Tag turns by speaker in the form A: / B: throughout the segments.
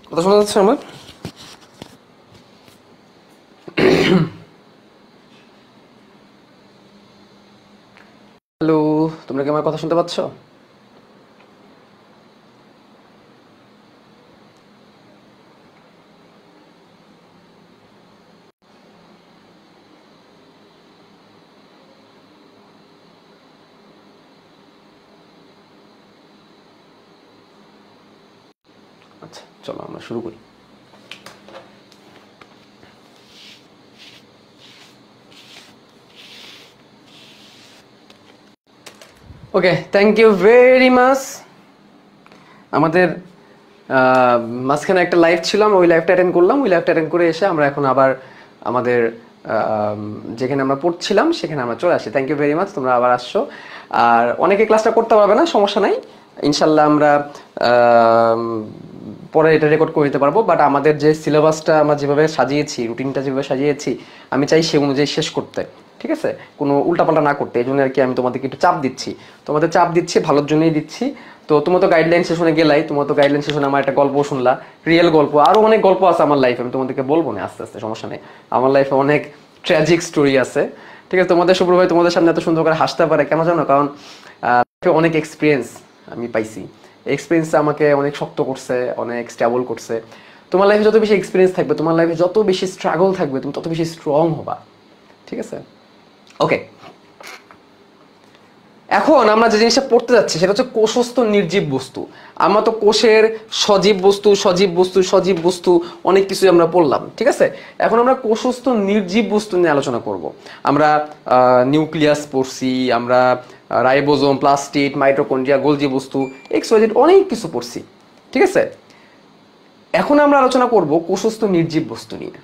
A: কথা শোনা যাচ্ছে আমার? হ্যালো, তোমরা কি আমার কথা শুনতে পাচ্ছ? আচ্ছা, চলো আমরা শুরু করি। ওকে, থ্যাংক ইউ ভেরি মাচ। আমাদের মাঝখানে একটা লাইভ ছিল, আমরা ওই লাইভটা অ্যাটেন্ড করলাম। ওই লাইভটা অ্যাটেন্ড করে এসে আমরা এখন আবার আমাদের যেখানে আমরা পড়ছিলাম সেখানে আমরা চলে আসি। থ্যাংক ইউ ভেরি মাচ, তোমরা আবার আসছো। আর অনেকে ক্লাসটা করতে পারবে না, সমস্যা নাই, ইনশাল্লাহ আমরা পরে এটা রেকর্ড করে দিতে পারবো। বাট আমাদের যে সিলেবাসটা আমরা যেভাবে সাজিয়েছি, রুটিনটা যেভাবে সাজিয়েছি, আমি চাই সে অনুযায়ী শেষ করতে, ঠিক আছে? কোনো উল্টাপাল্টা না করতে। এই জন্য আর কি আমি তোমাদেরকে একটু চাপ দিচ্ছি, তোমাদের চাপ দিচ্ছি, ভালোর জন্যই দিচ্ছি। তো তোমার তো গাইডলাইন সেশনে গেলাই, তোমার তো গাইডলাইন সেশনে আমার একটা গল্প শুনলা, রিয়েল গল্প। আরও অনেক গল্প আছে আমার লাইফে, আমি তোমাদেরকে বলবো না, আস্তে আস্তে, সমস্যা নেই। আমার লাইফে অনেক ট্র্যাজিক স্টোরি আছে, ঠিক আছে? তোমাদের শুভ্র ভাই তোমাদের সামনে এত সুন্দর করে হাসতে পারে কেন জানো? কারণ অনেক এক্সপিরিয়েন্স আমি পাইছি। এক্সপিরিয়েন্স আমাকে অনেক শক্ত করছে, অনেক স্টেবল করছে। তোমার লাইফে যত বেশি এক্সপিরিয়েন্স থাকবে, তোমার লাইফে যত বেশি স্ট্রাগল থাকবে, তুমি তত বেশি স্ট্রং হবা, ঠিক আছে? ওকে, এখন আমরা যে জিনিসটা পড়তে যাচ্ছি সেটা হচ্ছে কোষস্থ নির্জীব বস্তু। আমরা তো কোষের সজীব বস্তু, সজীব বস্তু, সজীব বস্তু অনেক কিছুই আমরা পড়লাম, ঠিক আছে? এখন আমরা কোষস্থ নির্জীব বস্তু নিয়ে আলোচনা করব। আমরা নিউক্লিয়াস পড়ছি, আমরা রাইবোজোম, প্লাস্টিড, মাইটোকন্ড্রিয়া, গোলজি বস্তু, এক্সওয়াইজেড অনেক কিছু পড়ছি, ঠিক আছে? এখন আমরা আলোচনা করব কোষস্থ নির্জীব বস্তু নিয়ে।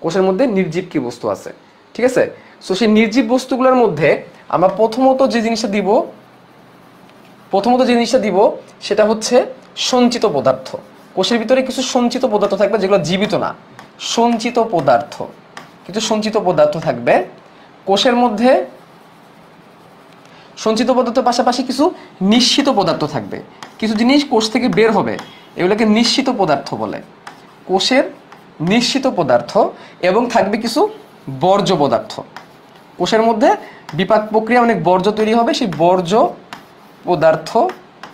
A: কোষের মধ্যে নির্জীব কি বস্তু আছে, ঠিক আছে? সো সেই নির্জীব বস্তুগুলোর মধ্যে আমরা প্রথমত যে জিনিসটা দিব সেটা হচ্ছে সঞ্চিত পদার্থ। কোষের ভিতরে কিছু সঞ্চিত পদার্থ থাকবে, যেগুলো জীবিত না, সঞ্চিত পদার্থ, কিছু সঞ্চিত পদার্থ থাকবে কোষের মধ্যে। সঞ্চিত পদার্থের পাশাপাশি কিছু নিশ্চিত পদার্থ থাকবে, কিছু জিনিস কোষ থেকে বের হবে, এগুলোকে নিশ্চিত পদার্থ বলে, কোষের নিশ্চিত পদার্থ। এবং থাকবে কিছু বর্জ্য পদার্থ। কোষের মধ্যে বিপাক প্রক্রিয়া অনেক বর্জ্য তৈরি হবে, সেই বর্জ্য পদার্থ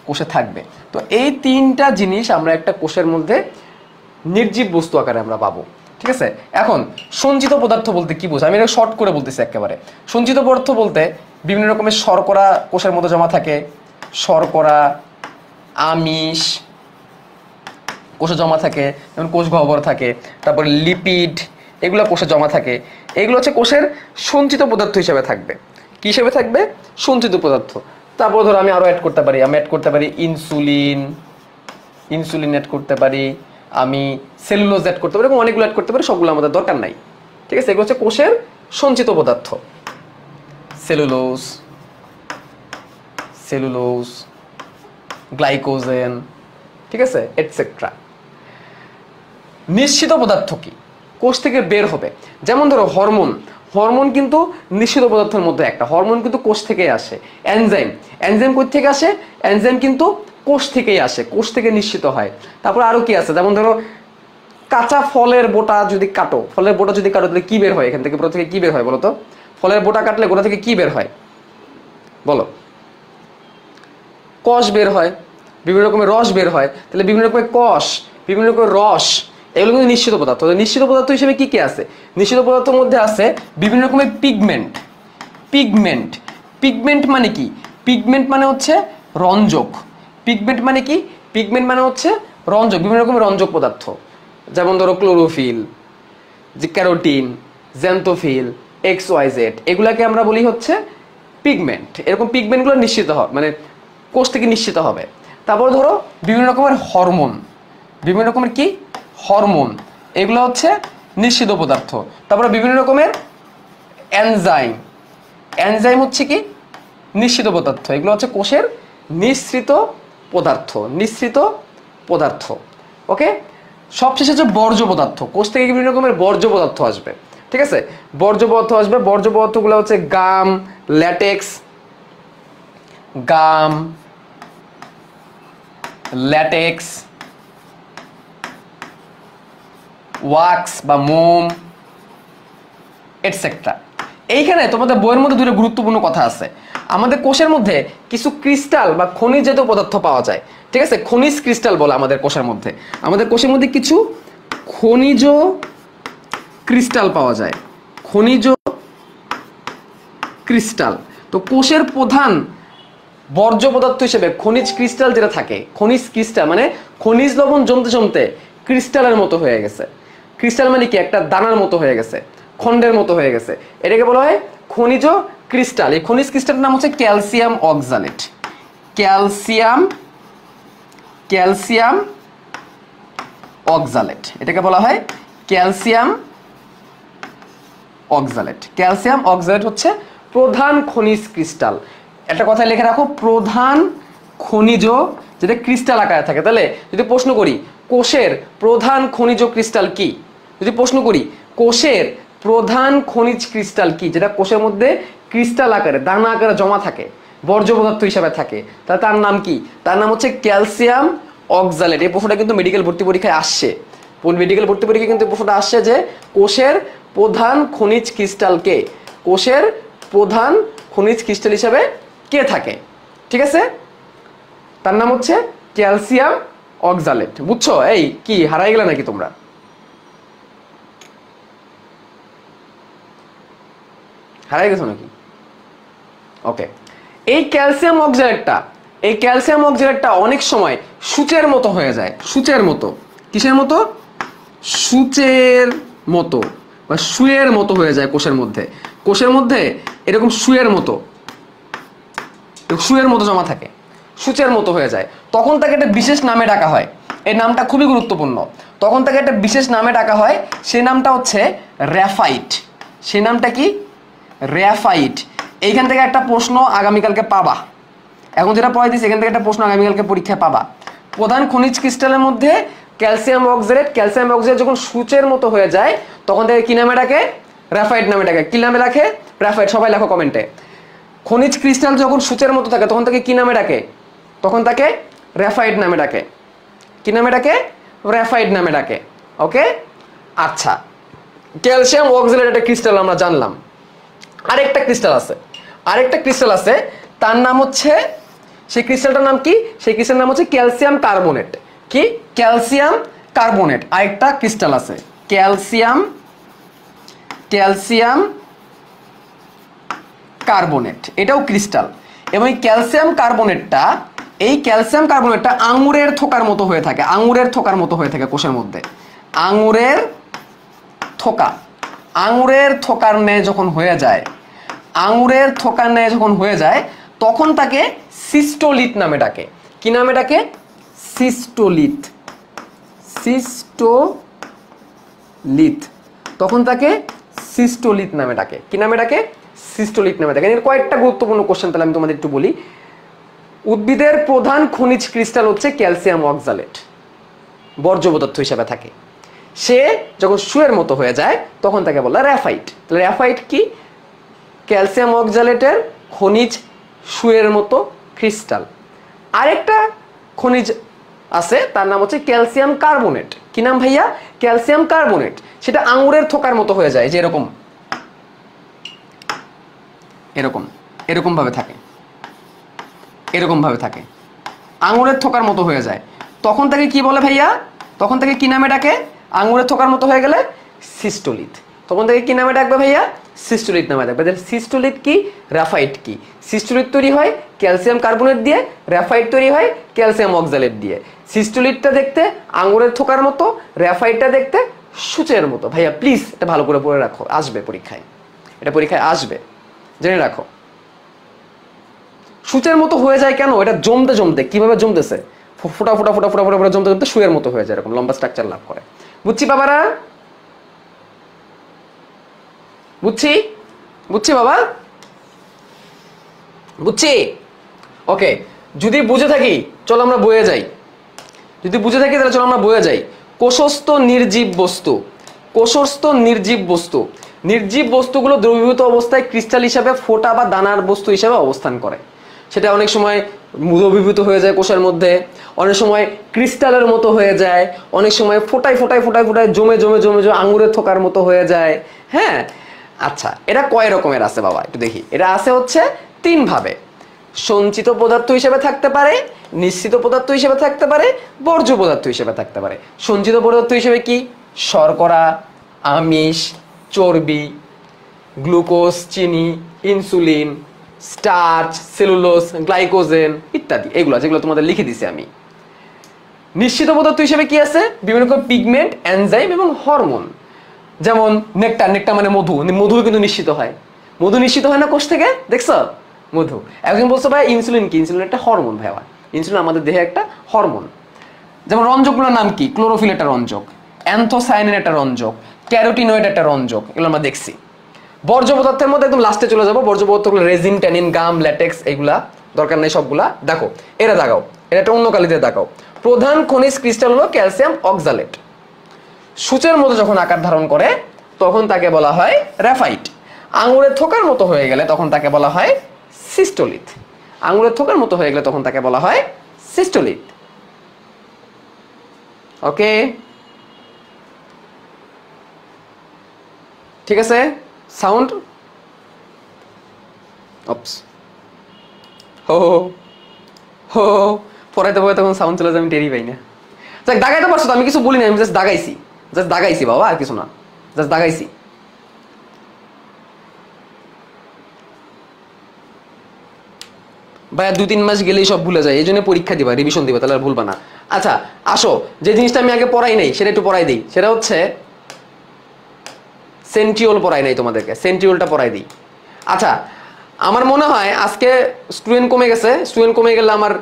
A: কোষে থাকবে। তো এই তিনটা জিনিস আমরা একটা কোষের মধ্যে নির্জীব বস্তু আকারে আমরা পাবো, ঠিক আছে? এখন সঞ্চিত পদার্থ বলতে কি বোঝায়, আমি এটা শর্ট করে বলতেছি একেবারে। সঞ্চিত পদার্থ বলতে বিভিন্ন রকমের শর্করা কোষের মধ্যে জমা থাকে, শর্করা, আমিষ কোষে জমা থাকে, যেমন কোষ গহ্বর থাকে, তারপরে লিপিড, এগুলো কোষে জমা থাকে। এগুলো হচ্ছে কোষের সঞ্চিত পদার্থ হিসেবে থাকবে। কি হিসেবে থাকবে? সঞ্চিত পদার্থ। তারপর ধরো আমি আরো অ্যাড করতে পারি ইনসুলিন, অ্যাড করতে পারি, আমি সেলুলোজ অ্যাড করতে পারি, এবং অনেকগুলো অ্যাড করতে পারি, সবগুলো আমাদের দরকার নাই, ঠিক আছে? এগুলো হচ্ছে কোষের সঞ্চিত পদার্থ। সেলুলোজ, গ্লাইকোজেন, ঠিক আছে, এটসেট্রা। নিশ্চিত পদার্থ কি? কোষ থেকে বের হবে। যেমন ধরো হরমোন কিন্তু নিশ্চিত পদার্থের মধ্যে একটা। হরমোন কিন্তু কোষ থেকেই আসে। এনজাইম কোথা থেকে আসে? এনজাইম কিন্তু কোষ থেকেই আসে, কোষ থেকে নিশ্চিত হয়। তারপর আরো কি আছে? যেমন ধরো কাঁচা ফলের বোটা যদি কাটো, তাহলে কি বের হয়? এখান থেকে গোড়া থেকে কি বের হয় বলো তো? ফলের বোটা কাটলে গোড়া থেকে কি বের হয় বলো? কষ বের হয়, বিভিন্ন রকমের রস বের হয়। তাহলে বিভিন্ন রকমের কষ, বিভিন্ন রকমের রস, এগুলো কিন্তু নিশ্চিত পদার্থ। নিশ্চিত পদার্থ হিসেবে কি কি আছে? নিশ্চিত পদার্থের মধ্যে আছে বিভিন্ন রকমের পিগমেন্ট মানে কি? পিগমেন্ট মানে হচ্ছে রঞ্জক। পিগমেন্ট মানে কি? পিগমেন্ট মানে হচ্ছে রঞ্জক, বিভিন্ন রকমের রঞ্জক পদার্থ। যেমন ধরো ক্লোরোফিল, যে ক্যারোটিন, জ্যান্থোফিল, XYZ, এগুলাকে আমরা বলি হচ্ছে পিগমেন্ট। এরকম পিগমেন্টগুলো নিশ্চিত হবে, মানে কোষ থেকে নিশ্চিত হবে। তারপর ধরো বিভিন্ন রকমের কি হরমোন, এগুলো হচ্ছে নিশ্চিত পদার্থ। তারপরে বিভিন্ন রকমের এনজাইম হচ্ছে কি নিশ্চিত পদার্থ। এগুলো হচ্ছে কোষের নিঃসৃত পদার্থ। ওকে, সবশেষে হচ্ছে বর্জ্য পদার্থ। কোষ থেকে বিভিন্ন রকমের বর্জ্য পদার্থ আসবে, ঠিক আছে? বর্জ্য পদার্থগুলো হচ্ছে গাম, ল্যাটেক্স, ওয়াক্স বা মোম এটসেট্রা। এইখানে তোমাদের বইয়ের মধ্যে দুটো গুরুত্বপূর্ণ কথা আছে। আমাদের কোষের মধ্যে কিছু ক্রিস্টাল বা খনিজ জাতীয় পদার্থ পাওয়া যায়, ঠিক আছে, খনিজ ক্রিস্টাল বলে আমাদের কোষের মধ্যে। আমাদের কোষের মধ্যে কিছু খনিজ ক্রিস্টাল পাওয়া যায়, খনিজ ক্রিস্টাল। তো কোষের প্রধান বর্জ্য পদার্থ হিসেবে খনিজ ক্রিস্টাল যেটা থাকে, খনিজ ক্রিস্টাল মানে খনিজ লবণ জমতে জমতে ক্রিস্টালের মতো হয়ে গেছে। ক্রিস্টাল মানে কি, একটা দানার মতো হয়ে গেছে, খন্ডের মতো হয়ে গেছে, এটাকে বলা হয় খনিজ ক্রিস্টাল। এই খনিজ ক্রিস্টালের নাম হচ্ছে ক্যালসিয়াম অক্সালেট। ক্যালসিয়াম অক্সালেট, এটাকে বলা হয় ক্যালসিয়াম অক্সালেট। ক্যালসিয়াম অক্সালেট হচ্ছে প্রধান খনিজ ক্রিস্টাল। একটা কথা লিখে রাখো, প্রধান খনিজ যেটা ক্রিস্টাল আকারে থাকে। তাহলে যদি প্রশ্ন করি কোষের প্রধান খনিজ ক্রিস্টাল কি, যদি প্রশ্ন করি কোষের প্রধান খনিজ ক্রিস্টাল কি, যেটা কোষের মধ্যে ক্রিস্টাল আকারে দানা আকারে জমা থাকে, বর্জ্য পদার্থ হিসাবে থাকে, তাহলে তার নাম কি? তার নাম হচ্ছে ক্যালসিয়াম অক্সালেট। এই প্রশ্নটা কিন্তু মেডিকেল ভর্তি পরীক্ষায় আসছে, মেডিকেল ভর্তি পরীক্ষায় কিন্তু প্রশ্নটা আসছে যে কোষের প্রধান খনিজ ক্রিস্টাল কে, কোষের প্রধান খনিজ ক্রিস্টাল হিসাবে কে থাকে, ঠিক আছে? তার নাম হচ্ছে ক্যালসিয়াম অক্সালেট। বুঝছো? এই কি হারাই গেলে নাকি তোমরা? হারাই গেছো নাকি? ওকে, এই ক্যালসিয়াম অক্সালেটটা অনেক সময় সূচের মতো হয়ে যায়। সূচের মতো, কিসের মতো? সূচের মতো বা সুয়ের মতো হয়ে যায় কোষের মধ্যে। কোষের মধ্যে এরকম সুয়ের মতো জমা থাকে, সূচের মতো হয়ে যায়। তখন তাকে একটা বিশেষ নামে ডাকা হয়। এই নামটা খুবই গুরুত্বপূর্ণ। তখন তাকে একটা বিশেষ নামে ডাকা হয়, সেই নামটা হচ্ছে র্যাফাইট। সেই নামটা কি? র্যাফাইট। এইখান থেকে একটা প্রশ্ন আগামীকালকে পাবা। এখন যেটা পড়াইতেছি এখান থেকে একটা প্রশ্ন আগামীকালকে পরীক্ষায় পাবা। প্রধান খনিজ ক্রিস্টালের মধ্যে ক্যালসিয়াম অক্সালেট যখন সূচের মতো হয়ে যায় তখন তাকে কি নামে ডাকে? র্যাফাইট নামে ডাকে। কি নামে ডাকে? র্যাফাইট। সবাই লেখো কমেন্টে। খনিজ ক্রিস্টাল যখন সূচের মতো থাকে তখন তাকে কি নামে ডাকে? তখন তাকে র্যাফাইট নামে ডাকে। কি নামে ডাকে? র্যাফাইট নামে ডাকে। ওকে, আচ্ছা, ক্যালসিয়াম অক্সালেট একটা ক্রিস্টাল আমরা জানলাম। আরেকটা ক্রিস্টাল আছে, তার নাম হচ্ছে, সেই ক্রিস্টালটার নাম কি? সেই ক্রিস্টালের নাম হচ্ছে ক্যালসিয়াম কার্বনেট। কি? Calcium carbonate. আরেকটা ক্রিস্টাল আছে ক্যালসিয়াম কার্বনেট, এটাও ক্রিস্টাল। এবং এই ক্যালসিয়াম কার্বনেটটা আঙুরের থোকার মতো হয়ে থাকে, কোষের মধ্যে। আঙুরের থোকার ন্যায় যখন হয়ে যায় তখন তাকে সিস্টোলিথ নামে ডাকে। কি নামে ডাকে? সিস্টোলিথ। তখন তাকে সিস্টোলিথ নামে ডাকে। কি নামে ডাকে? সিস্টোলিথ নামে ডাকে। এর কয়েকটা গুরুত্বপূর্ণ কোশ্চেন তাহলে আমি তোমাদের একটু বলি। উদ্ভিদের প্রধান খনিজ ক্রিস্টাল হচ্ছে ক্যালসিয়াম অক্সালেট, বর্জ্য পদার্থ হিসাবে থাকে। সে যখন সুয়ের মতো হয়ে যায় তখন তাকে বলা র্যাফাইট। তাহলে র্যাফাইট কি? ক্যালসিয়াম অক্সালেটের খনিজ সুয়ের মতো ক্রিস্টাল। আরেকটা খনিজ আছে, তার নাম হচ্ছে ক্যালসিয়াম কার্বনেট। কি নাম ভাইয়া? Calcium carbonate. সেটা আঙুরের থোকার মতো হয়ে যায়, যে এরকম ভাবে থাকে, আঙুরের থোকার মতো হয়ে যায়। তখন তাকে কি বলে ভাইয়া? তখন তাকে কি নামে ডাকে? আঙুরের থোকার মতো হয়ে গেলে সিস্টোলিথ। তখন তাকে কি নামে ডাকবে ভাইয়া? সিস্টোলিথ নামে ডাকবে। সিস্টোলিথ কি, র্যাফাইট কি? সিস্টোলিথ তৈরি হয় ক্যালসিয়াম কার্বনেট দিয়ে, র্যাফাইট তৈরি হয় ক্যালসিয়াম অক্সালেট দিয়ে। সিস্টোলিথটা দেখতে আঙুরের থোকার মতো, র্যাফাইটটা দেখতে সূচের মতো। ভাইয়া প্লিজ এটা ভালো করে পড়ে রাখো, আসবে পরীক্ষায়, এটা পরীক্ষায় আসবে, জেনে রাখো। সূচের মতো হয়ে যায় কেন? এটা জমতে কিভাবে জমতেছে, ফোটা জমতে সুয়ের মতো হয়ে যায়, এরকম লম্বা স্ট্রাকচার লাভ করে। বুঝছি বাবারা? বুঝছি বাবা, বুঝছি। ওকে, যদি বুঝে থাকি চলো আমরা বয়ে যাই। তাহলে চলো আমরা বয়ে যাই। কোষস্থ নির্জীব বস্তু, নির্জীব বস্তুগুলো দ্রবীভূত অবস্থায় ক্রিস্টাল হিসাবে ফোটা বা দানার বস্তু হিসাবে অবস্থান করে। সেটা অনেক সময় দ্রবীভূত হয়ে যায় কোষের মধ্যে, অনেক সময় ক্রিস্টালের মতো হয়ে যায়, অনেক সময় ফোটায় ফোটায় ফোটায় ফোটায় জমে জমে জমে জমে আঙুরের থোকার মতো হয়ে যায়। হ্যাঁ, আচ্ছা এটা কয় রকমের আছে বাবা একটু দেখি। এটা আছে হচ্ছে 3 ভাবে। সঞ্চিত পদার্থ হিসেবে থাকতে পারে, নিশ্চিত পদার্থ হিসেবে থাকতে পারে, বর্জ্য পদার্থ হিসেবে থাকতে পারে। সঞ্চিত পদার্থ হিসেবে কি? শর্করা, আমিষ, চর্বি, গ্লুকোজ, চিনি, ইনসুলিন, স্টার্চ, সেলুলোজ, গ্লাইকোজেন ইত্যাদি, এগুলো যেগুলো তোমাদের লিখে দিছি আমি। নিশ্চিত পদার্থ হিসেবে কি আছে? বিভিন্ন রকম পিগমেন্ট, এনজাইম এবং হরমোন। যেমন নেকটার, নেকটার মানে মধু, মধু কিন্তু নিশ্চিত হয়। মধু নিশ্চিত হয় না কোষ থেকে, দেখছো? মধু। একজন বলছে ভাই ইনসুলিন কি? ইনসুলিন একটা হরমোন ভাইয়া, ইনসুলিন আমাদের দেহে একটা হরমোন। যেমন রঞ্জকগুলোর নাম কি? ক্লোরোফিল একটা রঞ্জক, অ্যান্থোসায়ানিন একটা রঞ্জক, ক্যারোটিনয়েড একটা রঞ্জক, এগুলো আমরা দেখছি। বর্জ্য পদার্থের মধ্যে একদম লাস্টে চলে যাবো। বর্জ্য পদার্থগুলো রেজিন, ট্যানিন, গাম, ল্যাটেক্স, এগুলা দরকার নেই সবগুলা। দেখো এটা দাগাও, এটা একটা অন্য কালিতে দাগাও। প্রধান খনিজ ক্রিস্টাল হলো ক্যালসিয়াম অক্সালেট। সূচের মতো যখন আকার ধারণ করে তখন তাকে বলা হয় গ্রাফাইট। আঙুরের থোকার মতো হয়ে গেলে তখন তাকে বলা হয় সিস্টোলিথ। আঙুরের থোকার মতো হয়ে গেলে তখন তাকে বলা হয় সিস্টোলিথ। ওকে, ঠিক আছে। সাউন্ড অপস হো হো পড়াইতে পড়াইতে তখন সাউন্ড চলে যায়, আমি টেরি পাই না। যাক, দাগাইতে পারছো তো, আমি কিছু বলি না, আমি জাস্ট দাগাইছি, জাস্ট দাগাইছি বাবা, আর কিছু না, জাস্ট দাগাইছি। ভাইয়া 2-3 মাস গেলেই সব ভুলে যায়, এই জন্য পরীক্ষা দিবা, রিভিশন দিবা, তাহলে আর ভুলবা না। আচ্ছা আসো, যে জিনিসটা আমি আগে পড়াই নাই সেটা একটু পড়াই দিই। সেটা হচ্ছে সেন্ট্রিওল পড়াই নাই তোমাদেরকে, সেন্ট্রিওলটা পড়াই দিই। আচ্ছা, আমার মনে হয় আজকে স্টুডেন্ট কমে গেছে। স্টুডেন্ট কমে গেলে আমার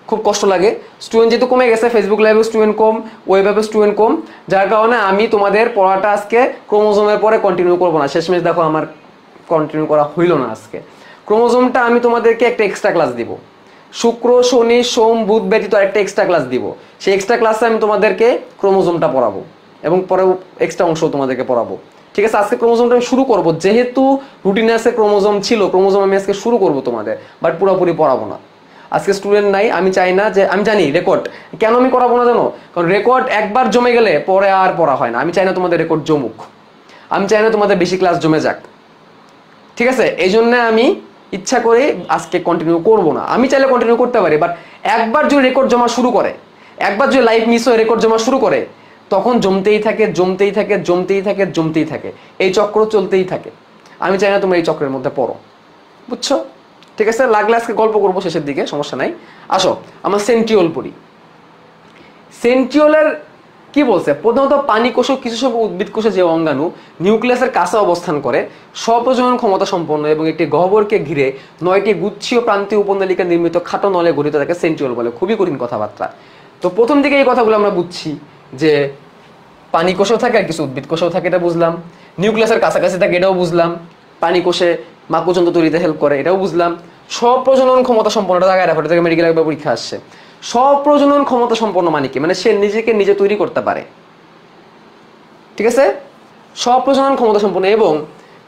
A: খুব কষ্ট লাগে। স্টুডেন্ট যেহেতু কমে গেছে, ফেসবুক লাইভে স্টুডেন্ট কম, ওয়েব অ্যাপে স্টুডেন্ট কম, যার কারণে আমি তোমাদের পড়াটা আজকে ক্রোমোজোমের পরে কন্টিনিউ করবো না। শেষমেশ দেখো আমার কন্টিনিউ করা হইল না আজকে। ক্রোমোজোমটা আমি তোমাদেরকে একটা এক্সট্রা ক্লাস দিব। শুক্র, শনি, সোম, বুধ ব্যতীত একটা এক্সট্রা ক্লাস দিব। সেই এক্সট্রা ক্লাসে আমি তোমাদেরকে ক্রোমোজোমটা পড়াবো এবং পরে এক্সট্রা অংশ তোমাদেরকে পড়াবো। ঠিক আছে, আজকে ক্রোমোজোমটা আমি শুরু করবো। যেহেতু রুটিনে আছে ক্রোমোজোম ছিল, ক্রোমোজোম আমি আজকে শুরু করবো তোমাদের, বাট পুরোপুরি পড়াবো না। আজকে স্টুডেন্ট নাই, আমি চাই না যে, আমি জানি রেকর্ড কেন আমি করাবো না জানো? কারণ রেকর্ড একবার জমে গেলে পরে আর পড়া হয় না। আমি চাই না তোমাদের রেকর্ড জমুক, আমি চাই না তোমাদের বেশি ক্লাস জমে যাক। ঠিক আছে, এই জন্য আমি ইচ্ছা করে আজকে কন্টিনিউ করবো না। আমি চাইলে কন্টিনিউ করতে পারি, বাট একবার যদি রেকর্ড জমা শুরু করে, একবার যদি লাইভ মিস হয়ে রেকর্ড জমা শুরু করে, তখন জমতেই থাকে, জমতেই থাকে, জমতেই থাকে, জমতেই থাকে, এই চক্র চলতেই থাকে। আমি চাই না তোমরা এই চক্রের মধ্যে পড়ো, বুঝছো? ঠিক আছে, লাগলে আজকে গল্প করবো শেষের দিকে, সমস্যা নাই। আসো আমরা সেন্ট্রিওল পড়ি। সেন্ট্রিওলের কি বলছে? প্রধানত পানি কোষ, কিছু সব উদ্ভিদ কোষে যে অঙ্গাণু নিউক্লিয়াসের কাছে অবস্থান করে, স্বপ্রজনন ক্ষমতা সম্পন্ন এবং একটি গহ্বরকে ঘিরে 9টি গুচ্ছীয় প্রান্তীয় উপনলিকা নির্মিত খাটো নলে গঠিত, তাকে সেন্ট্রিওল বলে। খুবই কঠিন কথাবার্তা। তো প্রথম দিকে এই কথাগুলো আমরা বুঝছি যে পানি কোষেও থাকে আর কিছু উদ্ভিদ কোষেও থাকে, এটা বুঝলাম। নিউক্লিয়াসের কাছাকাছি থাকে, এটাও বুঝলাম। পানি কোষে মাকুযন্ত্র তৈরিতে হেল্প করে, এটাও বুঝলাম। স্বপ্রজনন ক্ষমতা সম্পন্ন, এটা জায়গায় রাখো, এটা থেকে মেডিকেল একবার পরীক্ষা আসছে। স্বপ্রজনন ক্ষমতা সম্পন্ন মানে কি? মানে সে নিজেকে নিজে তৈরি করতে পারে। ঠিক আছে, স্বপ্রজনন ক্ষমতা সম্পন্ন এবং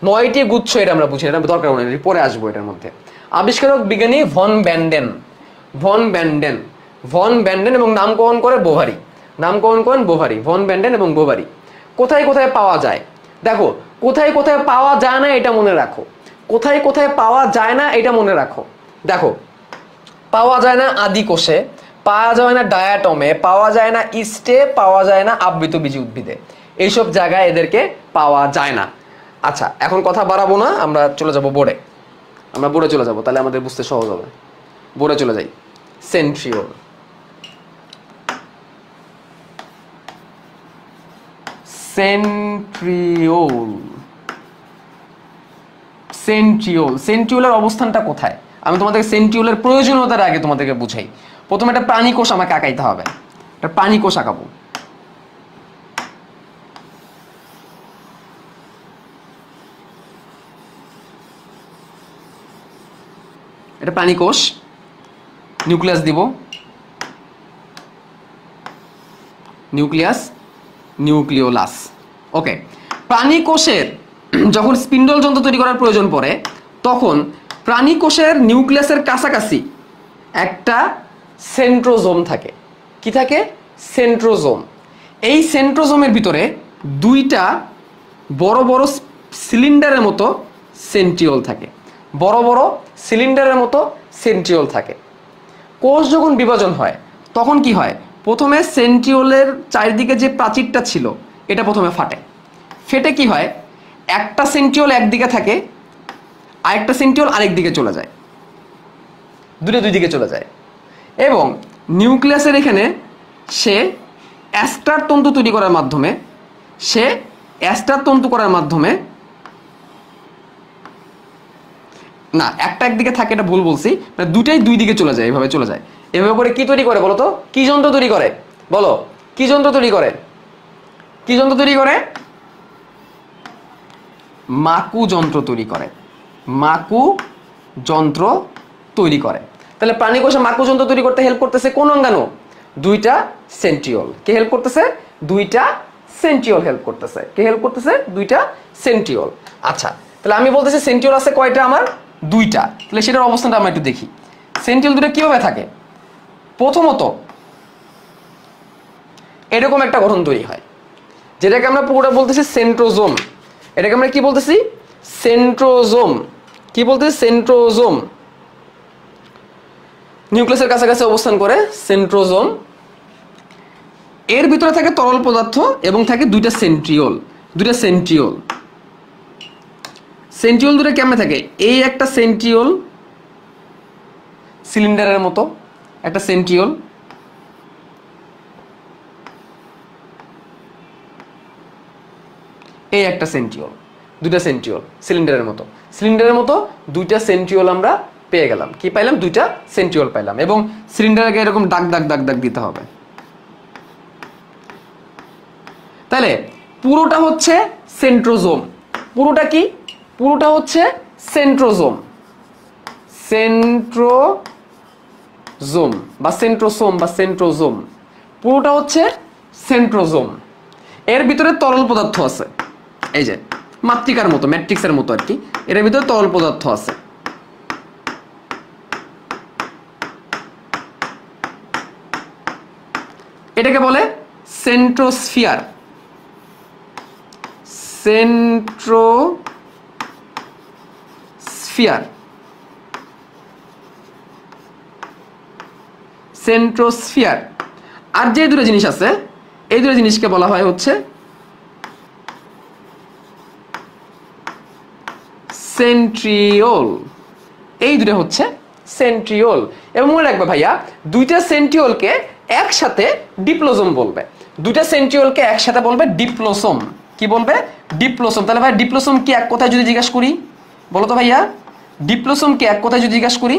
A: 9টি গুচ্ছ, এটা আমরা বুঝি, এটা দরকার নেই, পরে আসবো এটার মধ্যে। আবিষ্কারক বিজ্ঞানী ভন ব্যান্ডেন, ভন ব্যান্ডেন, ভন ব্যান্ডেন এবং নামকরণ করে বোভারি, নামকরণ করেন বোভারি, ভন ব্যান্ডেন এবং বোভারি। কোথায় কোথায় পাওয়া যায়? দেখো, কোথায় কোথায় পাওয়া যায় না এটা মনে রাখো, কোথায় কোথায় পাওয়া যায় না এটা মনে রাখো। দেখো, পাওয়া যায় না আদি কোষে, পাওয়া যায় না ডায়াটমে, পাওয়া যায় না ইস্টে, পাওয়া যায় না আবৃতবীজী উদ্ভিদে। এইসব জায়গায় এদেরকে পাওয়া যায় না। আচ্ছা, এখন কথা বাড়াবো না, আমরা চলে যাব বোর্ডে। আমরা বোর্ডে চলে যাব, তাহলে আমাদের বুঝতে সহজ হবে। বোর্ডে চলে যাই। সেন্ট্রিওল, সেন্ট্রিওল, সেন্ট্রিওল, সেন্ট্রিওলের অবস্থানটা কোথায়? আমি তোমাদের সেন্ট্রিওলের প্রয়োজনীয়তার আগে তোমাদেরকে বুঝাই। প্রথমে একটা প্রাণী কোষ আমাকে আঁকাইতে হবে, একটা প্রাণী কোষ আঁকাবো। এটা প্রাণী কোষ, নিউক্লিয়াস দিব, নিউক্লিয়াস, নিউক্লিওলাস। ওকে, প্রাণী কোষের যখন স্পিন্ডল যন্ত্র তৈরি করার প্রয়োজন পড়ে, তখন প্রাণী কোষের নিউক্লিয়াসের কাছাকাছি একটা সেন্ট্রোজোম থাকে। কি থাকে? সেন্ট্রোজোম। এই সেন্ট্রোজোমের ভিতরে দুইটা বড় বড় সিলিন্ডারের মতো সেন্ট্রিওল থাকে। বড় বড় সিলিন্ডারের মতো সেন্ট্রিওল থাকে। কোষ যখন বিভাজন হয় তখন কি হয়? প্রথমে সেন্ট্রিওলের চারিদিকে যে প্রাচীরটা ছিল এটা প্রথমে ফাটে। ফেটে কি হয়? একটা সেন্ট্রিওল একদিকে থাকে, আরেকটা সেন্ট্রিওল আরেক দিকে চলে যায়, দুই দিকে চলে যায়। এবং নিউক্লিয়াসের এখানে সে অ্যাস্টার তন্তু তৈরি করার মাধ্যমে না, একটা একদিকে থাকে, এটা ভুল বলছি, মানে দুটাই দুই দিকে চলে যায়, এভাবে চলে যায়। এভাবে করে কি তৈরি করে বলো তো? কি যন্ত্র তৈরি করে? বলো, কি যন্ত্র তৈরি করে? কি যন্ত্র তৈরি করে? মাকু যন্ত্র তৈরি করে। মাকু যন্ত্র তৈরি করে। তাহলে প্রাণী কোষে মাকু যন্ত্র তৈরি করতে হেল্প করতেছে কোন অঙ্গাণু? দুইটা সেন্ট্রিওল। কে হেল্প করতেছে? দুইটা সেন্ট্রিওল হেল্প করতেছে। কে হেল্প করতেছে? দুইটা সেন্ট্রিওল। আচ্ছা, তাহলে আমি বলতেছি সেন্ট্রিওল আছে কয়টা আমার? দুইটা। তাহলে সেটার অবস্থানটা আমরা একটু দেখি। সেন্ট্রিওল দুটো কিভাবে থাকে? প্রথমত এরকম একটা গঠন তৈরি হয়, যেটাকে আমরা পুরোটা বলতেছি সেন্ট্রোজোম। এটাকে আমরা কি বলতেছি? সেন্ট্রোজোম। কি বলতেছি? সেন্ট্রোজোম। নিউক্লিয়াসের কাছাকাছি অবস্থান করে সেন্ট্রোজোম। এর ভিতরে থাকে তরল পদার্থ এবং থাকে দুইটা সেন্ট্রিওল। সেন্ট্রিওল দুটো কেমনে থাকে? এই একটা সেন্ট্রিওল সিলিন্ডারের মতো, একটা সেন্ট্রিওল, এই একটা সেন্ট্রিওল, দুইটা সেন্ট্রিওল সিলিন্ডারের মতো দুইটা সেন্ট্রিওল আমরা পেয়ে গেলাম। কি পাইলাম? দুইটা সেন্ট্রিওল পাইলাম। এবং সিলিন্ডারকে এরকম দাগ দাগ দাগ দাগ দিতে হবে। তাহলে পুরোটা হচ্ছে সেন্ট্রোজোম। পুরোটা কি? পুরোটা হচ্ছে সেন্ট্রোজোম। সেন্ট্রোজোম বা সেন্ট্রোসোম বা সেন্ট্রোজোম, পুরোটা হচ্ছে সেন্ট্রোজোম। এর ভিতরে তরল পদার্থ আছে, এই যে মাতৃকার মতো, ম্যাট্রিক্সের মতো আর কি। এর ভিতরে তরল পদার্থ আছে। এটাকে বলে সেন্ট্রোস্ফিয়ার। সেন্ট্রোস্ফিয়ার। আর যে দুটো জিনিস আছে, এই দুটো জিনিসকে বলা হয় হচ্ছে সেন্ট্রিওল। এই দুটো হচ্ছে সেন্ট্রিওল। এবং মনে রাখবে ভাইয়া, দুইটা সেন্ট্রিওলকে একসাথে ডিপ্লোজোম বলবে। দুইটা সেন্ট্রিওলকে একসাথে বলবে ডিপ্লোসোম। কি বলবে? ডিপ্লোসোম। তাহলে ভাই ডিপ্লোসোম কি এক কথায় যদি জিজ্ঞাসা করি, বলো তো ভাইয়া, ডিপ্লোসোম কি এক কথায় যদি জিজ্ঞাসা করি,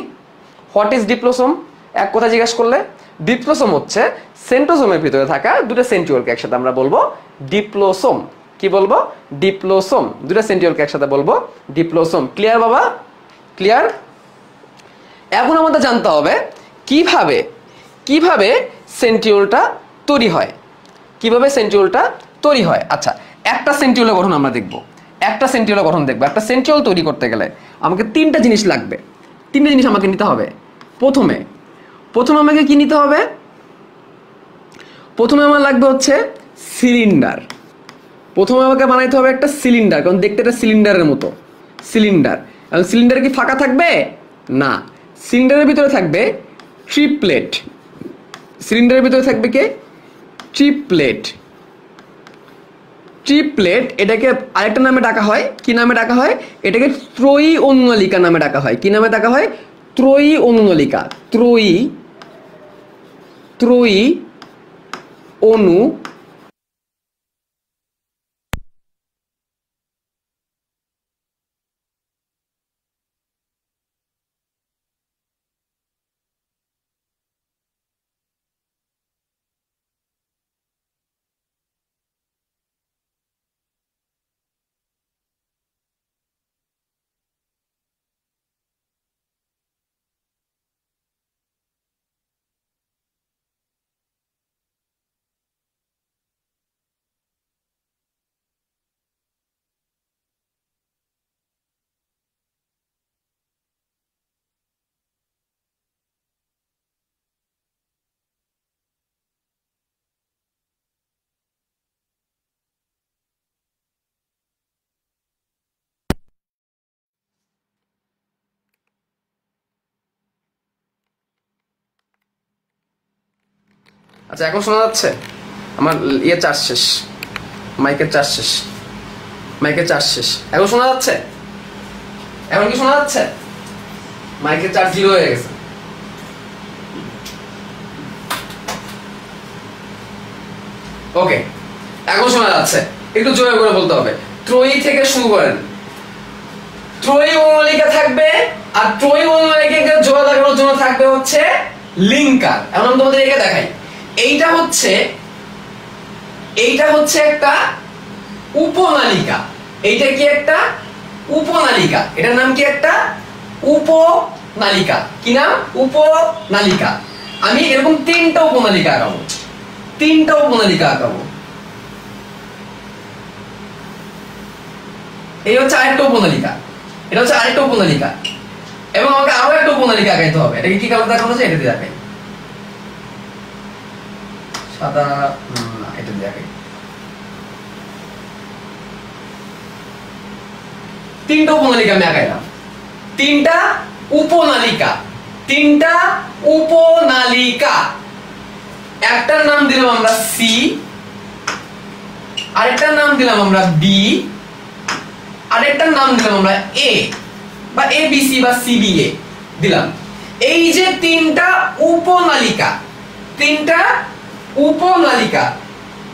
A: হোয়াট ইজ ডিপ্লোসোম? এক কথায় জিজ্ঞাসা করলে ডিপ্লোসোম হচ্ছে সেন্ট্রোজোমের ভিতরে থাকা দুটো সেন্ট্রিওলকে একসাথে আমরা বলবো ডিপ্লোসোম। কি বলবো? ডিপ্লোসোম। দুটো সেন্ট্রিওলকে একসাথে বলবো ডিপ্লোসোম। ক্লিয়ার বাবা? ক্লিয়ার? এখন আমাদের জানতে হবে কিভাবে কিভাবে সেন্ট্রিওলটা তৈরি হয়। কিভাবে সেন্ট্রিওলটা তৈরি হয়? আচ্ছা, একটা সেন্ট্রিওলের গঠন আমরা দেখব। একটা সেন্ট্রিওলের গঠন দেখবো। একটা সেন্ট্রিওল তৈরি করতে গেলে আমাকে তিনটা জিনিস লাগবে। তিনটা জিনিস আমাকে নিতে হবে। প্রথমে আমাকে কি নিতে হবে? প্রথমে আমার লাগবে হচ্ছে সিলিন্ডার। প্রথমে আমাকে বানাইতে হবে একটা সিলিন্ডার, কারণ দেখতে একটা সিলিন্ডারের মতো। সিলিন্ডার। এবং সিলিন্ডার কি ফাঁকা থাকবে? না, সিলিন্ডারের ভিতরে থাকবে ট্রিপলেট। সিলিন্ডারের ভিতরে থাকবে কে? ট্রিপলেট। ট্রিপলেট এটাকে আরেকটা নামে ডাকা হয়। কি নামে ডাকা হয়? এটাকে ত্রয়ী অনুনালিকা নামে ডাকা হয়। কি নামে ডাকা হয়? ত্রয়ী অনুনালিকা। ত্রয়ী অনু আচ্ছা এখন শোনা যাচ্ছে? আমার ইয়ে চার্জ শেষ, মাইকের চার্জ শেষ, মাইকের চার্জ শেষ। এখন শোনা যাচ্ছে? এখন কি শোনা যাচ্ছে? মাইকের চার্জ 0 হয়ে গেছে। ওকে, এখন শোনা যাচ্ছে। একটু জোরে করে বলতে হবে। ত্রয়ী থেকে শুরু করেন। ত্রয়ী অনুনালিকা থাকবে, আর ত্রয়ী অনুনালিকাকে জোড়া লাগানোর জন্য থাকবে হচ্ছে লিঙ্কার। এখন আমি তোমাদের একে দেখাই। এইটা হচ্ছে একটা উপনালিকা। এইটা কি একটা উপনালিকা। এটার নাম কি? একটা উপনালিকা। কি নাম? উপনালিকা। আমি এরকম 3টা উপনালিকা আঁকাবো, 3টা উপনালিকা আঁকাবো। এই হচ্ছে আরেকটা উপনালিকা, এটা হচ্ছে আরেকটা উপনালিকা, এবং আমাকে আরো একটা উপনালিকা আঁকাইতে হবে। এটাকে কি কালার দেখানো হচ্ছে? এটা দিয়ে দেখাই, সাদা না, এটা দিয়ে দেখাই। 3টা উপনালিকা আমি আঁকাইলাম, 3টা উপনালিকা, 3টা উপনালিকা। একটার নাম দিলাম আমরা সি, আরেকটার নাম দিলাম আমরা বি, আরেকটার নাম দিলাম আমরা এ বা এ বি সি বা সি বি এ দিলাম। এই যে 3টা উপনালিকা, 3টা উপনালিকা,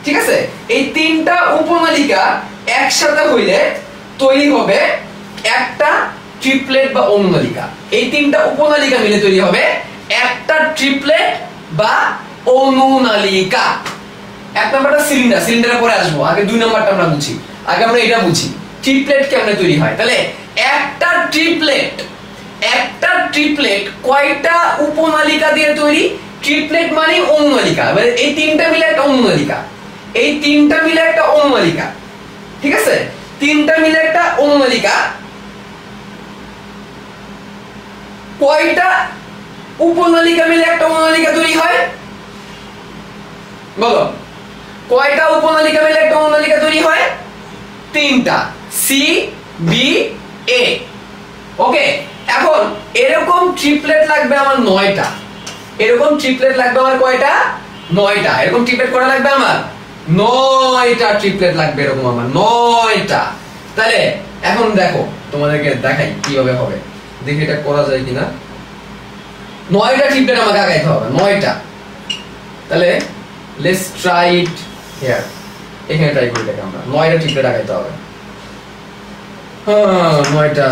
A: ঠিক আছে? এই 3টা উপনালিকা একসাথে হইলে তৈরি হবে একটা ট্রিপলেট বা অনুনালিকা। এই 3টা উপনালিকা মিলে তৈরি হবে একটা ট্রিপলেট বা অনুনালিকা। 1 নাম্বারটা সিলিন্ডার, সিলিন্ডারে পরে আসবো, আগে 2 নাম্বারটা আমরা বুঝি। আগে আমরা এটা বুঝি ট্রিপলেট কেমনে তৈরি হয়। তাহলে একটা ট্রিপলেট কয়টা উপনালিকা দিয়ে তৈরি? ট্রিপলেট মানে অনুনালিকা। মানে এই 3টা মিলে একটা অনুনালিকা, এই 3টা মিলে একটা অনুনালিকা, ঠিক আছে? 3টা মিলে একটা অনুনালিকা। কয়টা উপনালিকা মিলে একটা অনুনালিকা তৈরি হয়? বলো, কয়টা উপনালিকা মিলে একটা অনুনালিকা তৈরি হয়? 3টা, সি বি এ। ওকে, এখন এরকম ট্রিপলেট লাগবে আমার 9টা। এরকম ট্রিপলেট লাগবে আমার কয়টা? 9টা। এরকম ট্রিপলেট করা লাগবে আমার 9টা ট্রিপলেট লাগবে, এরকম আমার 9টা। তাহলে এখন দেখো, তোমাদেরকে দেখাই কিভাবে হবে, দেখি এটা করা যায় কিনা। 9টা ট্রিপলেট আমাকে আগাইতে হবে, 9টা। তাহলে লেটস ট্রাই ইট হিয়ার। এখানে ট্রাই করি, দেখো আমরা 9টা ট্রিপলেট আগাইতে হবে। হ্যাঁ, 9টা।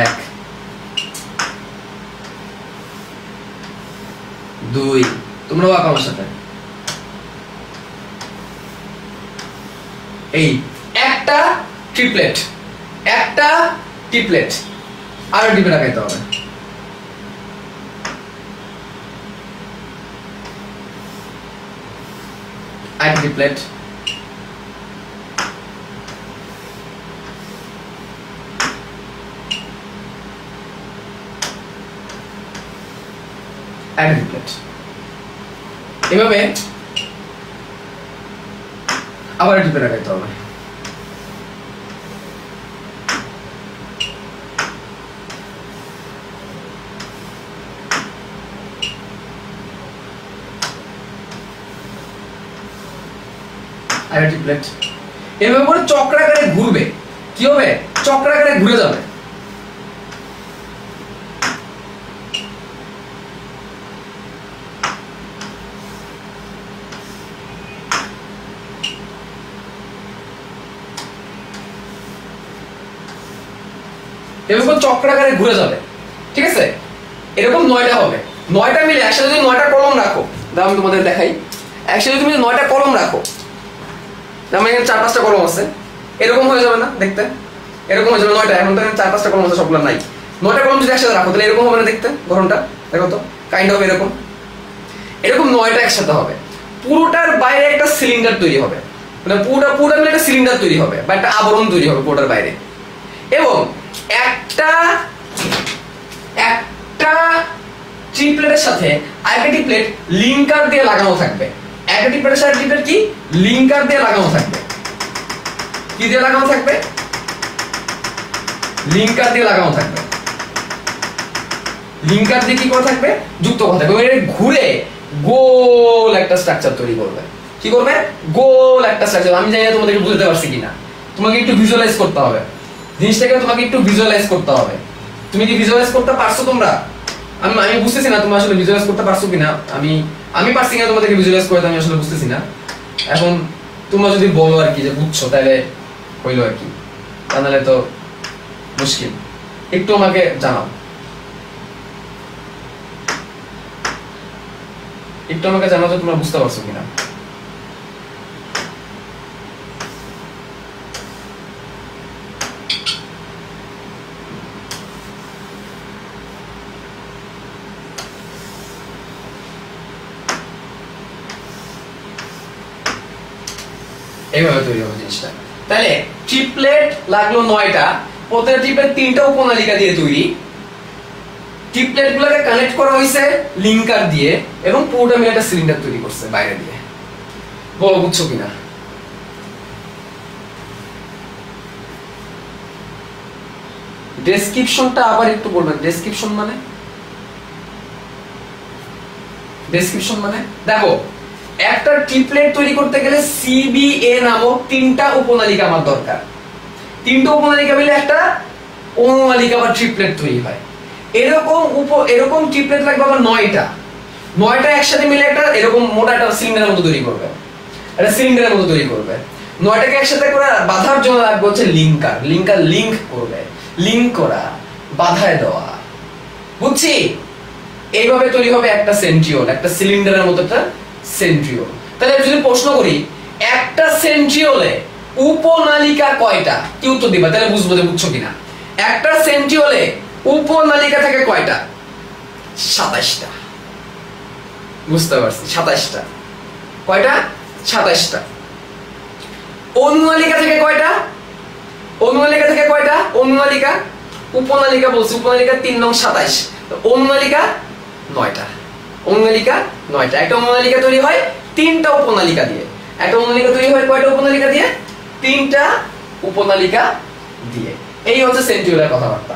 A: এক, 2, তোমরাও আঁকো আমার সাথে। এই একটা ট্রিপলেট, একটা ট্রিপলেট, আর ট্রিপলেট আঁকাইতে হবে। আর ট্রিপলেট, ট্রিপলেট। এভাবে আবার ট্রিপলেট আঁকাইতে হবে। ট্রিপলেট এভাবে করে চক্রাকারে ঘুরবে। কি হবে? চক্রাকারে ঘুরে যাবে। এভাবে চক্রাকারে ঘুরে যাবে, ঠিক আছে? এরকম 9টা হবে। 9টা মিলে একসাথে যদি 9টা কলম রাখো, আমি তোমাদের দেখাই। একসাথে তুমি 9টা কলম রাখো, আমার এখানে 4-5টা কলম আছে, এরকম হয়ে যাবে না দেখতে? এরকম হয়ে যাবে 9টা। এখন তো 4-5টা কলম আছে, সবগুলো নাই। 9টা কলম যদি একসাথে রাখো, তাহলে এরকম হবে না দেখতে? গঠনটা দেখো তো, কাইন্ড অফ এরকম। এরকম 9টা একসাথে হবে। পুরোটার বাইরে একটা সিলিন্ডার তৈরি হবে, মানে পুরোটা মিলে একটা সিলিন্ডার তৈরি হবে বা একটা আবরণ তৈরি হবে পুরোটার বাইরে। এবং একটা ট্রিপলেটের সাথে আরেকটা ট্রিপলেট লিঙ্কার দিয়ে লাগানো থাকবে। একটা ট্রিপলেটের সাথে ট্রিপলেট কি লিঙ্কার দিয়ে লাগানো থাকবে। কি দিয়ে লাগানো থাকবে? লিঙ্কার দিয়ে লাগানো থাকবে। লিঙ্কার দিয়ে কি করা থাকবে, যুক্ত করা থাকবে, এর ঘুরে গোল একটা স্ট্রাকচার তৈরি করবে। কি করবে, গোল একটা স্ট্রাকচার। আমি জানি না তোমাদেরকে বুঝতে পারছি কিনা, তোমাকে একটু ভিজুয়ালাইজ করতে হবে জিনিসটাকে, তোমাকে একটু ভিজুয়ালাইজ করতে হবে। তুমি কি ভিজুয়ালাইজ করতে পারছো তোমরা? আমি বুঝতেছি না তুমি আসলে ভিজুয়ালাইজ করতে পারছো কিনা। আমি পারছি কিনা তোমাদেরকে ভিজুয়ালাইজ করতে, আমি আসলে বুঝতেছি না। এখন তোমরা যদি বলো আর কি যে বুঝছো, তাহলে হইলো আর কি, তা নাহলে তো মুশকিল। একটু আমাকে জানাও, একটু আমাকে জানাও যে তোমরা বুঝতে পারছো কিনা। এইভাবে তৈরি হবে জিনিসটা। তাহলে ট্রিপলেট লাগলো 9টা, প্রত্যেকটা ট্রিপলেট 3টা উপনালিকা দিয়ে তৈরি। ট্রিপলেট গুলোকে কানেক্ট করা হয়েছে লিঙ্কার দিয়ে, এবং পুরোটা মিলে একটা সিলিন্ডার তৈরি করছে বাইরে দিয়ে। বলো বুঝছো কিনা? ডেসক্রিপশনটা আবার একটু বলবেন। ডেসক্রিপশন মানে দেখো, একটা ট্রিপলেট তৈরি করতে গেলে সিবিএ নামক 3টা উপনালিকা আমার দরকার। 3টা উপনালিকা মিলে একটা অনুনালিকা বা ট্রিপলেট তৈরি হয়। এরকম ট্রিপলেট লাগবে আবার 9টা একসাথে মিলে একটা এরকম মোটা একটা সিলিন্ডারের মতো তৈরি করবে। 9টাকে একসাথে করে বাঁধার জন্য লাগবে হচ্ছে লিঙ্কার। লিঙ্ক করবে, লিঙ্ক করা, বাঁধায় দেওয়া। বুঝছি? এইভাবে তৈরি হবে একটা সেন্ট্রিওল, একটা সিলিন্ডারের মতো একটা সেন্ট্রিওল। তাহলে যদি প্রশ্ন করি একটা সেন্ট্রিওলে উপনালিকা কয়টা, কি উত্তর দিবা? তাহলে বুঝবো যে বুঝছো কিনা। একটা সেন্ট্রিওলে উপনালিকা থাকে কয়টা? 27টা। বুঝতে পারছি, 27টা। কয়টা? 27টা। অনুনালিকা থেকে কয়টা? অনুনালিকা উপনালিকা বলছি, উপনালিকা 3 নং 27। অনুনালিকা 9টা। একটা অনুনালিকা তৈরি হয় 3টা উপনালিকা দিয়ে। একটা অনুনালিকা তৈরি হয় কয়টা উপনালিকা দিয়ে? 3টা উপনালিকা দিয়ে। এই হচ্ছে সেন্ট্রিওলের কথাবার্তা।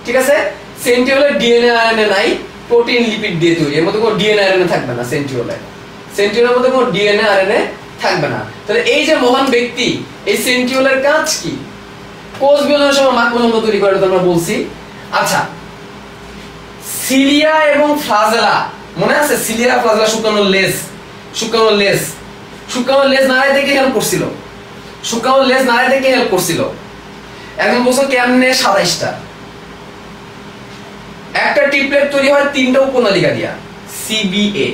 A: ঠিক আছে? সেন্ট্রিওলের ডিএনএ আরএনএ নাই, প্রোটিন লিপিড দিয়ে তৈরি। এর মধ্যে কোনো ডিএনএ আরএনএ থাকবে না সেন্ট্রিওলের মধ্যে কোনো ডিএনএ আরএনএ থাকবে না। তাহলে এই যে মহান ব্যক্তি, এই সেন্ট্রিওলের কাজ কি? কোষ বিভাজনের সময় মাকড়সার তৈরি করে, আমরা বলছি। আচ্ছা, সিলিয়া এবং ফ্লাজেলা মনে আছে? সিলিয়া ফ্লাজেলা শুকানো লেজ নাড়াইতে কি হেল্প করছিল? এখন বলছো কেমনে 27টা। একটা ট্রিপলেট তৈরি হয় 3টা উপনালিকা দিয়া, সিবিএ।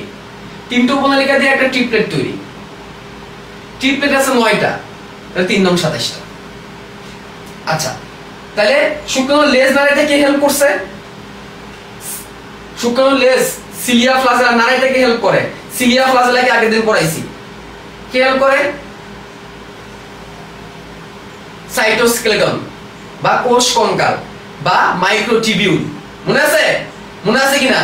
A: 3টা উপনালিকা দিয়ে একটা ট্রিপলেট তৈরি। ট্রিপলেট আছে 9টা, তাহলে 3 নং 27টা। আচ্ছা, তাহলে শুকানো লেজ নাড়াইতে কি হেল্প করছে? শুকানো লেজ সিলিয়া ফ্লাজেলা নাড়াইতে কি হেল্প করে? সিলিয়া ফ্লাজেলাকে আগের দিন পড়াইছি। কি হেল্প করে? সাইটোস্কেলেটন বা কোষ কঙ্কাল বা মাইক্রোটিবিউল। মনে আছে কিনা?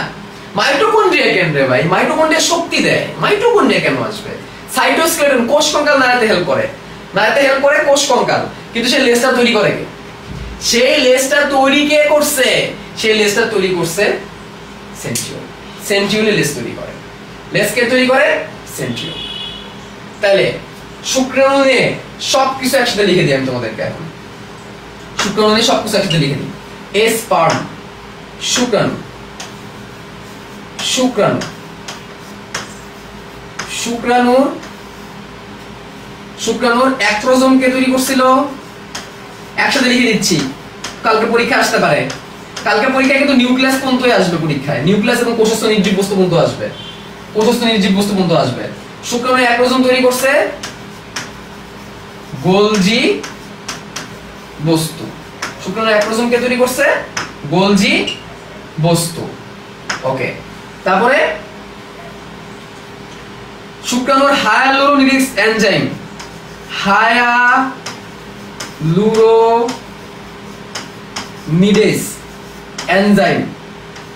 A: মাইটোকন্ড্রিয়া কেন রে ভাই? মাইটোকন্ড্রিয়া শক্তি দেয়, মাইটোকন্ড্রিয়া কেন আসবে? সাইটোস্কেলেটন কোষ কঙ্কাল নাড়াতে হেল্প করে কোষ কঙ্কাল। কিন্তু সেই লেজটা তৈরি করে কে? সেই লেজটা তৈরি কে করছে? সেই লেজটা তৈরি করছে সেন্ট্রিওল। লেজ তৈরি করে। লেজ কে তৈরি করে? সেন্ট্রিওল। তাহলে শুক্রাণু নিয়ে সবকিছু একসাথে লিখে দিই আমি তোমাদেরকে এখন। শুক্রাণু নিয়ে সবকিছু একসাথে লিখে দিই। স্পার্ম, শুক্রাণুর অ্যাক্রোজোম কে তৈরি করছিল? একসাথে লিখে দিচ্ছি, কালকে পরীক্ষা আসতে পারে। কালকে পরীক্ষায় কিন্তু নিউক্লিয়াস পর্যন্তই আসবে পরীক্ষায়। নিউক্লিয়াস এবং কোষস্থ নির্জীব বস্তু পর্যন্ত আসবে। শুক্রাণুর অ্যাক্রোজোম তৈরি করছে গোলজি বস্তু। শুক্রাণুর অ্যাক্রোজোম কে তৈরি করছে? গোলজি বস্তু। ওকে, তারপরে শুক্রাণুর হায়ালুরোনিডেস এনজাইম, হায়ালুরোনিডেস এনজাইম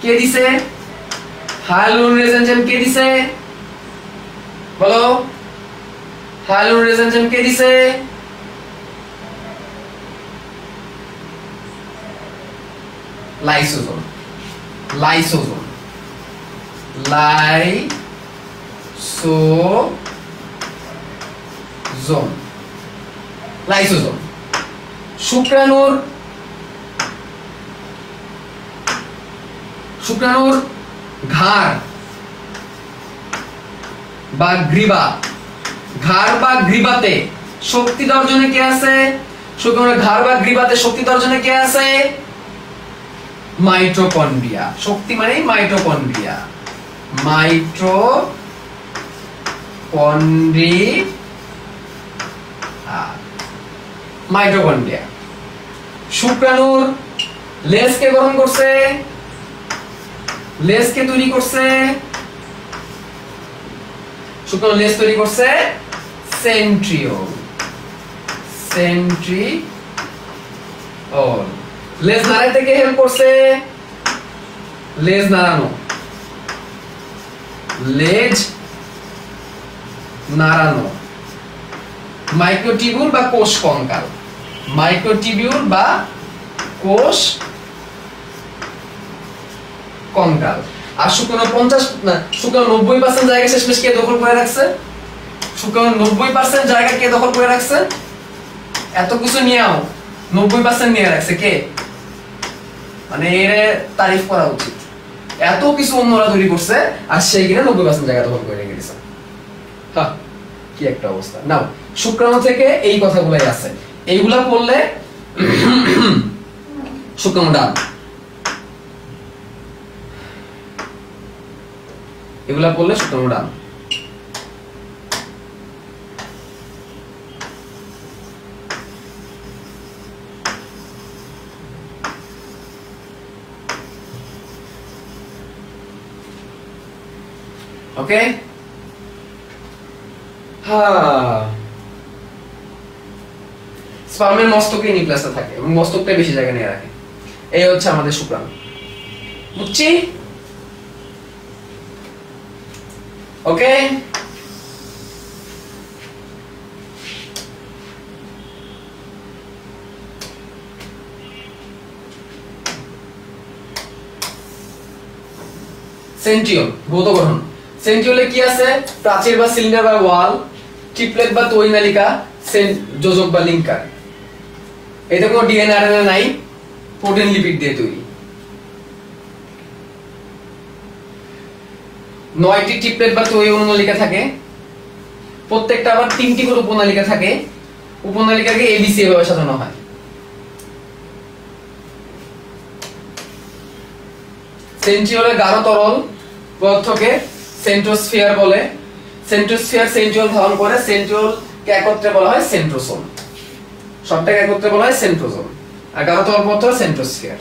A: কে দিছে? হায়ালুরোনিডেস এনজাইম কে দিছে? বলো, হায়ালুরোনিডেস এনজাইম কে দিছে? লাইসোজোম। Lysosome, lysosome, lysosome. শুক্রাণুর ঘাড় বা গ্রীবা, ঘাড় বা গ্রীবাতে শক্তি অর্জনে কে আছে? শুক্রাণুর ঘাড় বা গ্রীবাতে শক্তি অর্জনে কে আছে? মাইটোকন্ড্রিয়া। শক্তি মানে মাইটোকন্ড্রিয়া, মাইটোকন্ড্রিয়া। শুক্রাণুর লেজ কে গঠন করছে? লেজ কে তৈরি করছে? শুক্রাণুর লেজ তৈরি করছে সেন্ট্রিওল, সেন্ট্রিওল। লেজ নাড়াইতে কে হেল্প করছে? লেজ নাড়ানো, লেজ নাড়ানো। মাইক্রোটিবিউল বা কোষ কঙ্কাল, মাইক্রোটিবিউল বা কোষ কঙ্কাল। আর শুক্রাণু 90% জায়গা শেষমেশ কে দখল করে রাখছে? শুক্রাণু 90% জায়গা কে দখল করে রাখছে? এত কিছু নিয়েও 90% নিয়ে রাখছে কে? মানে এর তারিফ করা উচিত। এত কিছু অন্যরা তৈরি করছে আর সেই কিনা 90% জায়গা দখল করে রেখে দিয়েছে। হ্যাঁ, কি একটা অবস্থা। নাও, শুক্রাণু থেকে এই কথাগুলাই আছে। এইগুলা পড়লে শুক্রাণু ডান, এগুলা পড়লে শুক্রাণু ডান। ওকে, স্পার্মের মস্তকে নিউক্লিয়াসটা থাকে এবং মস্তকটা বেশি জায়গা নিয়ে রাখে। এই হচ্ছে আমাদের শুক্রাণু, বুঝছি? ওকে, সেন্ট্রিওল, ভৌত গঠন। সেন্ট্রিওলে কি আছে? প্রাচীর বা সিলিন্ডার বা ওয়াল, ট্রিপলেট বা তৈনালিকা, যোজক বা লিঙ্কার। এতে কোনো ডিএনএ আরএনএ নাই, প্রোটিন লিপিড দিয়ে তৈরি। 9টি ট্রিপলেট বা তৈ অনুনালিকা থাকে, প্রত্যেকটা আবার 3টি করে উপনালিকা থাকে। উপনালিকাকে এবিসি এভাবে সাজানো হয়। সেন্ট্রিওলের গাঢ় তরল পদার্থকে সেন্ট্রোস্ফিয়ার বলে। সেন্ট্রোস্ফিয়ার সেন্ট্রিওল ধারণ করে। সেন্ট্রিওলকে একত্রে বলা হয় সেন্ট্রোসোম, সবটাকে একত্রে বলা হয় সেন্ট্রোসোম। আর গাঢ় তরল পদার্থ সেন্ট্রোস্ফিয়ার।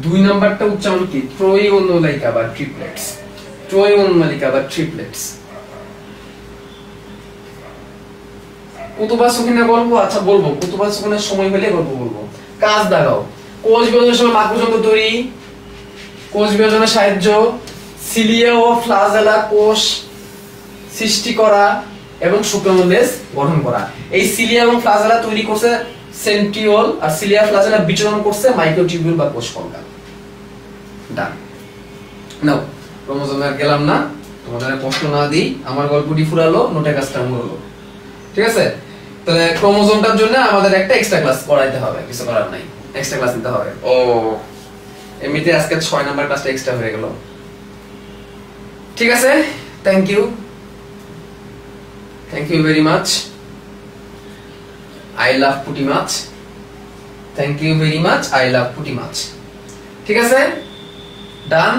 A: দুই নাম্বারটা উচ্চারণ কি? ত্রয়ী অনুনালিকা বা ট্রিপলেটস, ত্রয়ী অনুনালিকা বা ট্রিপলেটস। কুতুবা সুখিনা গল্প, আচ্ছা বলবো, কুতুবা সুখিনার সময় হলে গল্প বলবো। কাজ দেখাও। কোষ বিভাজনের সময় বাক্যযন্ত্র তৈরি, কোষ বিভাজনের সাহায্য, সিলিয়া ও ফ্লাজেলা কোষ সৃষ্টি করা এবং শুক্রাণু লেজ গঠন করা। এই সিলিয়া এবং ফ্লাজেলা তৈরি করছে সেন্ট্রিওল, আর সিলিয়া ফ্লাজেলা বিচরণ করছে মাইক্রোটিবিউল বা কোষ কঙ্কাল। ডান। নাও, ক্রোমোজোমে আর গেলাম না, তোমাদের প্রশ্ন না দিই, আমার গল্পটি ফুরালো, নোটে কাজটা মুড়লো। ঠিক আছে? তাহলে ক্রোমোজোমটার জন্য আমাদের একটা এক্সট্রা ক্লাস করাইতে হবে, কিছু করার নাই, এক্সট্রা ক্লাস নিতে হবে। ও এমনিতে আজকে 6 নাম্বার ক্লাসটা এক্সট্রা হয়ে গেল। ঠিক আছে, thank you, thank you very much. I love puti maach. Thank you very much, I love puti maach. ঠিক আছে, ডান।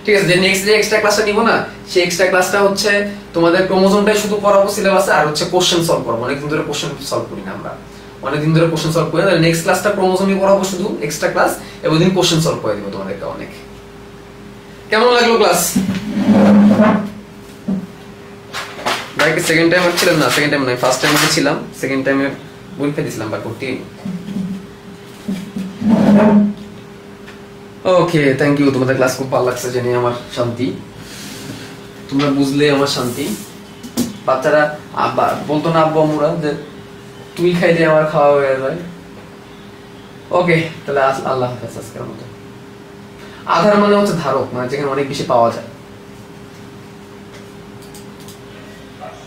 A: ঠিক আছে, যে নেক্সট যে এক্সট্রা ক্লাসটা নিব না, সেই এক্সট্রা ক্লাসটা হচ্ছে তোমাদের ক্রোমোজোমটাই শুধু পড়াবো সিলেবাসে, আর হচ্ছে কোশ্চেন সলভ করব। অনেকদিন ধরে কোশ্চেন সলভ করি না আমরা, অনেকদিন ধরে কোশ্চেন সলভ করি না। নেক্সট ক্লাসটা ক্রোমোজোমই পড়াবো শুধু, এক্সট্রা ক্লাস, এবং দিন কোশ্চেন সলভ করে দিব তোমাদেরকে অনেক। কেমন লাগলো ক্লাস? ভাই কি সেকেন্ড টাইম ছিলাম না? সেকেন্ড টাইম নয়, ফার্স্ট টাইম আমি ছিলাম, সেকেন্ড টাইমে পরীক্ষা দিয়েছিলাম বা করতে। ওকে, থ্যাংক ইউ। তোমাদের ক্লাস খুব ভালো লাগছে জেনে আমার শান্তি, তোমরা বুঝলে আমার শান্তি। বাচ্চারা বলতো না আব্বু আম্মুরা যে তুই খাইলে আমার খাওয়া হয়ে যায়। ওকে, তাহলে আল্লাহ হাফেজ আজকের মতো। আধার মানে হচ্ছে ধারক, মানে যেখানে অনেক বেশি পাওয়া যায়।